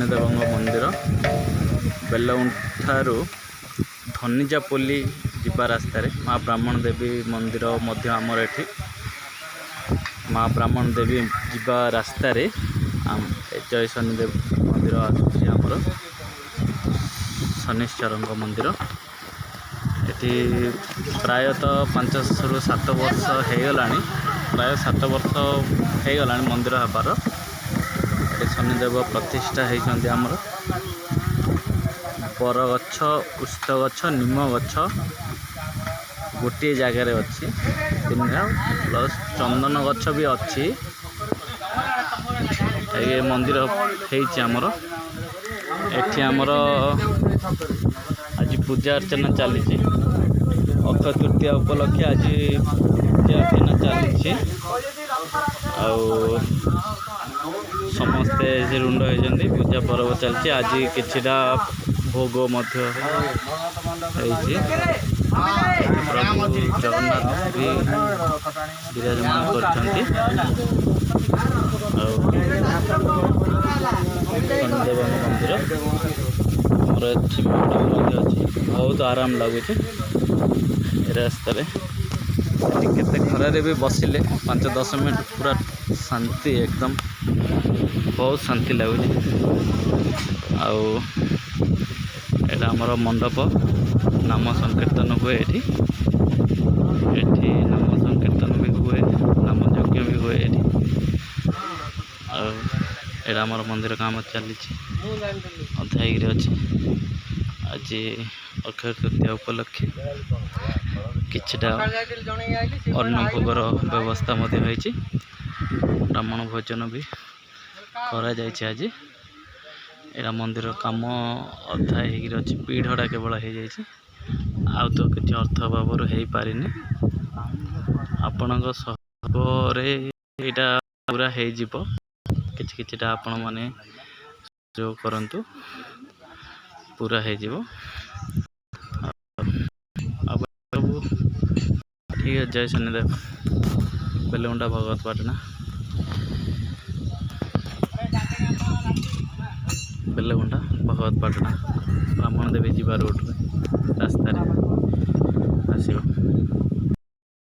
शनिदेव मंदिर बेलउंठारू धनिजापल्ली जीवा रास्तार माँ ब्राह्मण देवी मंदिर आमर एठी माँ ब्राह्मण देवी जीवा रास्तार जय शनिदेव मंदिर आमर शनिश्चर मंदिर एटी प्रायतः 5 ରୁ 7 वर्ष होगला प्राय 7 वर्ष होगला मंदिर हबार शनिदेव प्रतिष्ठा होती आमर बर गछ उस्त गछ निम गछ गोटे जगार अच्छी प्लस चंदन गछ भी अच्छी ये मंदिर होमर एठी आमर आज पूजा अर्चना चली अक्षय तृतीया उपलक्षे आज पूजा अर्चना चली समस्ते रुंड होती पूजा पर्व चलती आज किछिटा भोग प्रभु जगन्नाथ भी विराजमान करछंती शनिदेव मंदिर आमर अच्छी बहुत आराम लगुच रास्तार केते खरारे भी बसिले 5-10 मिनट पूरा शांति एकदम बहुत शांति लगुच आमर मंडप नाम संकीर्तन हुए एठी नाम संकीर्तन भी हुए नाम यज्ञ भी हुए एठी एटा आमर मंदिर काम चली अधाई अच्छी आज अक्षय तृतीया उपलक्षे किछटा अन्न भोगर व्यवस्था ब्राह्मण भोजन भी करा जायछि आज एटा मंदिर काम अधाई अच्छी पीढ़ा केवल हो जाइए आउ तो किसी अर्थ अभाव हो पारिनी आपण यहाँ पूरा हो किछिटा आपण माने जो करंतु पूरा हो ठीक है। जय शनिदेव बेलुंडा भगवतपाटना बेलगुंडा भगवतपाटना ब्राह्मण देवी जीवा रोड रास्तार आसो।